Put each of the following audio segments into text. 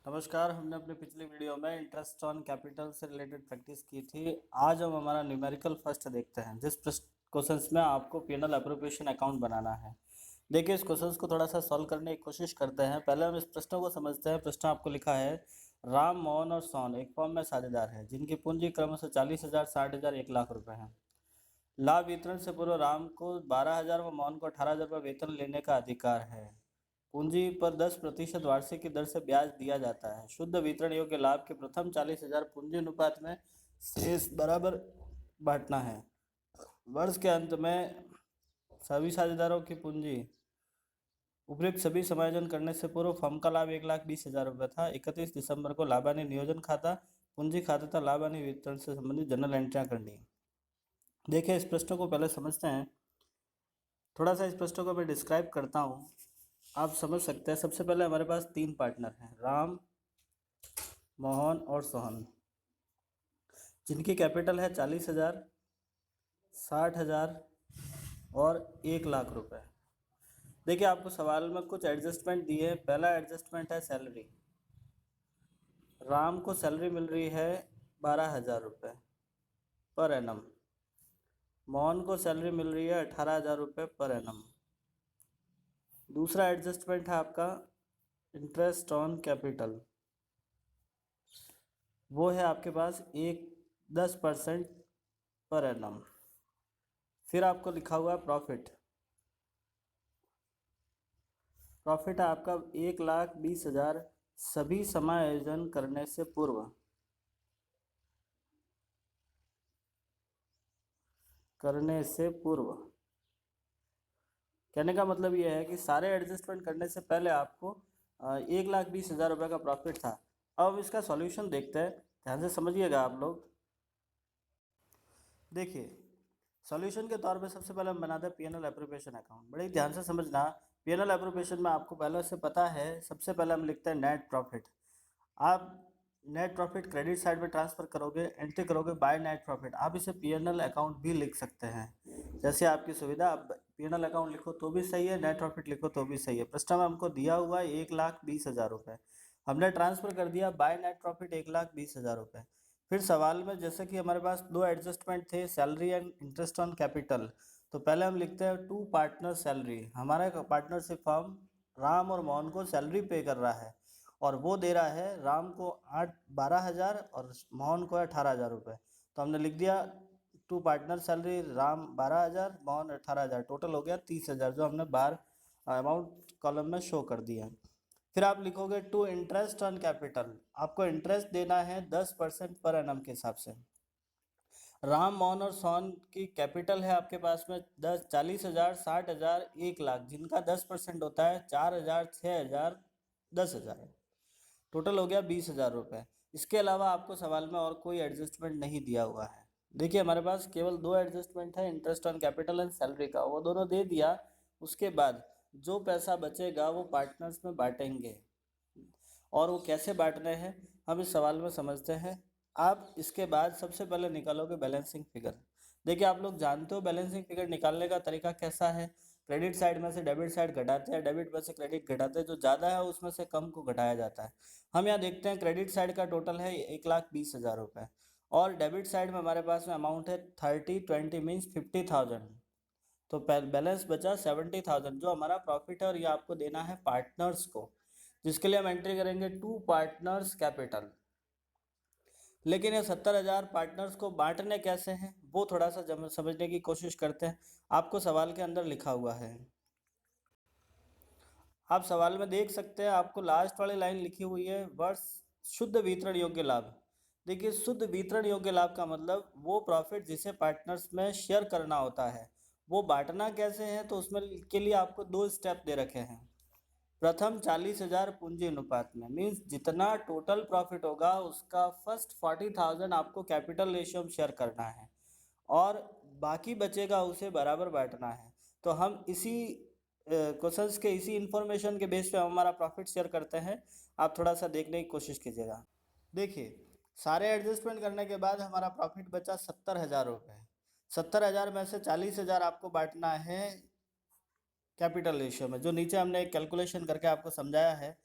नमस्कार। हमने अपने पिछले वीडियो में इंटरेस्ट ऑन कैपिटल से रिलेटेड प्रैक्टिस की थी। आज हम हमारा न्यूमेरिकल फर्स्ट देखते हैं, जिस क्वेश्चंस में आपको पीएनएल एप्रोप्रिएशन अकाउंट बनाना है। देखिए, इस क्वेश्चंस को थोड़ा सा सॉल्व करने की कोशिश करते हैं। पहले हम इस प्रश्न को समझते हैं। प्रश्न आपको लिखा है, राम, मोहन और सोहन एक फॉर्म में साझेदार है जिनकी पूंजी क्रमशः 40,000, 60,000, 1,00,000 रुपए है। लाभ वितरण से पूर्व राम को 12,000 व मोहन को 18,000 रुपये वेतन लेने का अधिकार है। पूंजी पर 10% वार्षिक की दर से ब्याज दिया जाता है। शुद्ध वितरण योग्य लाभ के प्रथम 40,000 पूंजी अनुपात में शेष बराबर बांटना है। वर्ष के अंत में सभी साझेदारों की पूंजी उपयुक्त सभी समायोजन करने से पूर्व फर्म का लाभ 1,20,000 रुपये था। 31 दिसंबर को लाभानी नियोजन खाता, पूंजी खाता तथा लाभानी वितरण से संबंधित जनरल एंट्रियां करनी। देखिए, इस प्रश्न को पहले समझते हैं। थोड़ा सा इस प्रश्न को मैं डिस्क्राइब करता हूँ, आप समझ सकते हैं। सबसे पहले हमारे पास 3 पार्टनर हैं, राम, मोहन और सोहन, जिनकी कैपिटल है 40,000, 60,000 और 1,00,000 रुपए। देखिए, आपको सवाल में कुछ एडजस्टमेंट दिए हैं। पहला एडजस्टमेंट है सैलरी। राम को सैलरी मिल रही है 12,000 रुपये पर एनम। मोहन को सैलरी मिल रही है 18,000 रुपये पर एनम। दूसरा एडजस्टमेंट है आपका इंटरेस्ट ऑन कैपिटल। वो है आपके पास 10% पर एनम। फिर आपको लिखा हुआ है प्रॉफिट। प्रॉफिट है आपका 1,20,000 सभी समायोजन करने से पूर्व। कहने का मतलब ये है कि सारे एडजस्टमेंट करने से पहले आपको 1,20,000 रुपये का प्रॉफिट था। अब हम इसका सॉल्यूशन देखते हैं, ध्यान से समझिएगा आप लोग। देखिए, सॉल्यूशन के तौर पे सबसे पहले हम बनाते हैं पीएनएल एप्रोप्रिएशन अकाउंट। बड़े ध्यान से समझना, पीएनएल एप्रोप्रिएशन में आपको पहले से पता है, सबसे पहले हम लिखते हैं नेट प्रॉफिट। आप नेट प्रॉफिट क्रेडिट साइड में ट्रांसफर करोगे, एंट्री करोगे बाय नेट प्रॉफिट। आप इसे पीएनएल अकाउंट भी लिख सकते हैं, जैसे आपकी सुविधा। आप पीएनएल अकाउंट लिखो तो भी सही है, नेट प्रॉफिट लिखो तो भी सही है। प्रश्न में हमको दिया हुआ है 1,20,000 रुपये, हमने ट्रांसफर कर दिया बाय नेट प्रॉफिट 1,20,000 रुपये। फिर सवाल में जैसे कि हमारे पास 2 एडजस्टमेंट थे, salary and interest on capital. तो पहले हम लिखते हैं 2 पार्टनर सैलरी। हमारा पार्टनरशिप फर्म राम और मोहन को सैलरी पे कर रहा है, और वो दे रहा है राम को 12,000 और मोहन को 18,000 रुपये। तो हमने लिख दिया 2 partner salary, Ram 12,000, Mohan 18,000, total हो गया 30,000, जो हमने बार अमाउंट कॉलम में शो कर दिया। फिर आप लिखोगे टू इंटरेस्ट ऑन कैपिटल। आपको इंटरेस्ट देना है 10% पर एनम के हिसाब से। राम, मोहन और सोहन की कैपिटल है आपके पास में 40,000, 60,000, 1,00,000, जिनका 10% होता है 4,000, 6,000, 10,000। टोटल हो गया 20,000 रुपये। इसके अलावा आपको सवाल में और कोई एडजस्टमेंट नहीं दिया हुआ है। देखिए, हमारे पास केवल 2 एडजस्टमेंट है, interest on capital and salary का, वो दोनों दे दिया। उसके बाद जो पैसा बचेगा वो पार्टनर्स में बांटेंगे, और वो कैसे बांटने हैं हम इस सवाल में समझते हैं। आप इसके बाद सबसे पहले निकालोगे बैलेंसिंग फिगर। देखिए, आप लोग जानते हो बैलेंसिंग फिगर निकालने का तरीका कैसा है। क्रेडिट साइड में से डेबिट साइड घटाते हैं, डेबिट में से क्रेडिट घटाते हैं, जो ज़्यादा है उसमें से कम को घटाया जाता है। हम यहाँ देखते हैं क्रेडिट साइड का टोटल है 1,20,000 रुपये, और डेबिट साइड में हमारे पास में अमाउंट है 30/20 मीन्स 50,000। तो बैलेंस बचा 70,000, जो हमारा प्रॉफिट है, और ये आपको देना है पार्टनर्स को, जिसके लिए हम एंट्री करेंगे 2 पार्टनर्स कैपिटल। लेकिन ये 70,000 पार्टनर्स को बांटने कैसे हैं, वो थोड़ा सा समझने की कोशिश करते हैं। आपको सवाल के अंदर लिखा हुआ है, आप सवाल में देख सकते हैं, आपको लास्ट वाली लाइन लिखी हुई है, वर्ष शुद्ध वितरण योग्य लाभ। देखिए, शुद्ध वितरण योग्य लाभ का मतलब वो प्रॉफिट जिसे पार्टनर्स में शेयर करना होता है। वो बांटना कैसे है, तो उसमें के लिए आपको 2 स्टेप दे रखे हैं। प्रथम 40,000 पूंजी अनुपात में, मीन्स जितना टोटल प्रॉफिट होगा उसका फर्स्ट 40,000 आपको कैपिटल रेशियो में शेयर करना है, और बाकी बचेगा उसे बराबर बांटना है। तो हम इसी क्वेश्चंस के इसी इंफॉर्मेशन के बेस पे हम हमारा प्रॉफिट शेयर करते हैं। आप थोड़ा सा देखने की कोशिश कीजिएगा। देखिए, सारे एडजस्टमेंट करने के बाद हमारा प्रॉफिट बचा 70,000 रुपये। 70,000 में से 40,000 आपको बांटना है कैपिटल रेशियो में, जो नीचे हमने एक कैलकुलेशन करके आपको समझाया है।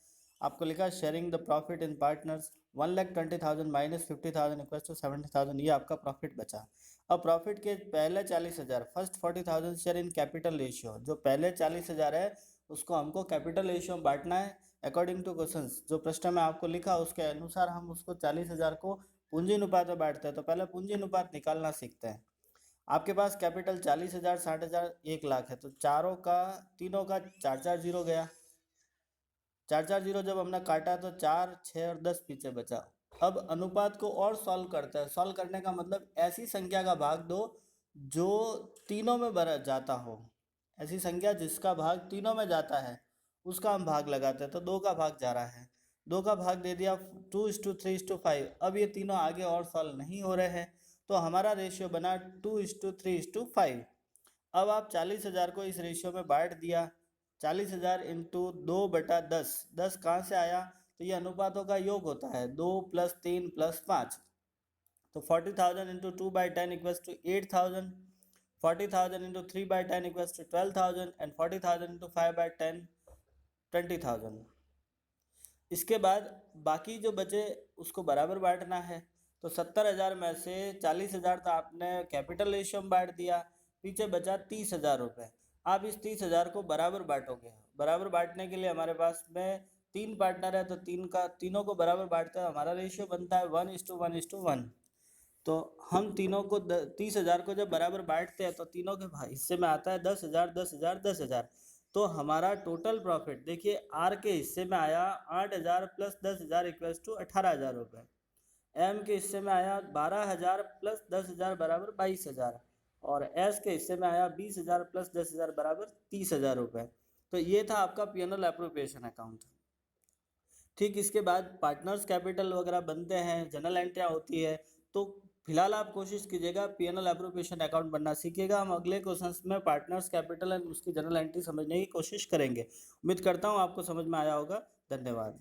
आपको लिखा sharing the profit in partners 1,20,000 minus 50,000 equal to 70,000, ये आपका प्रॉफिट बचा। अब प्रॉफिट के पहले 40,000 first 40,000 share in capital ratio, जो पहले 40,000 है उसको हमको कैपिटल रेशियो में बांटना है अकॉर्डिंग टू क्वेश्चंस। जो प्रश्न में आपको लिखा उसके अनुसार हम उसको 40,000 को पूंजी अनुपात में बांटते हैं। तो पहले पूंजी अनुपात निकालना सीखते हैं। आपके पास कैपिटल 40,000, 60,000, 1,00,000 है, तो तीनों का 4-4 जीरो गया। 4-4 जीरो जब हमने काटा तो 4, 6 और 10 पीछे बचा। अब अनुपात को और सॉल्व करते हैं। सॉल्व करने का मतलब ऐसी संख्या का भाग दो जो तीनों में जाता हो, ऐसी संख्या जिसका भाग तीनों में जाता है उसका हम भाग लगाते हैं। तो 2 का भाग जा रहा है, 2 का भाग दे दिया 2:3:5। अब ये तीनों आगे और सॉल्व नहीं हो रहे हैं, तो हमारा रेशियो बना 2:3:5। अब आप 40,000 को इस रेशियो में बांट दिया। 40,000 इंटू 2/10, 10 कहाँ से आया? तो ये अनुपातों का योग होता है, 2 + 3 + 5। तो 40,000 into 2/10 equals to 8,000, 40,000 into 3/10 equals to 12,000 and 40,000 into 5/10 20,000। इसके बाद बाकी जो बचे उसको बराबर बांटना है। तो 70,000 में से 40,000 तो आपने कैपिटल रेशियो में बांट दिया, पीछे बचा 30,000 रुपये। आप इस 30,000 को बराबर बांटोगे। बराबर बांटने के लिए हमारे पास में 3 पार्टनर है, तो तीनों को बराबर बांटते हैं, हमारा रेशियो बनता है 1:1:1। तो हम तीनों को 30,000 को जब बराबर बांटते हैं तो तीनों के हिस्से में आता है 10,000, 10,000, 10,000। तो हमारा टोटल प्रॉफिट देखिए, आर के हिस्से में आया 8,000 + 10,000 इक्वल्स टू 18,000 रुपये। एम के हिस्से में आया 12,000 + 10,000 बराबर 22,000। और एस के हिस्से में आया 20,000 + 10,000 बराबर 30,000 रुपये। तो ये था आपका P&L एप्रोप्रिएशन अकाउंट। ठीक इसके बाद पार्टनर्स कैपिटल वगैरह बनते हैं, जनरल एंट्रियाँ होती है। तो फिलहाल आप कोशिश कीजिएगा P&L एप्रोप्रिएशन अकाउंट बनना सीखिएगा। हम अगले क्वेश्चंस में पार्टनर्स कैपिटल एंड उसकी जनरल एंट्री समझने की कोशिश करेंगे। उम्मीद करता हूँ आपको समझ में आया होगा। धन्यवाद।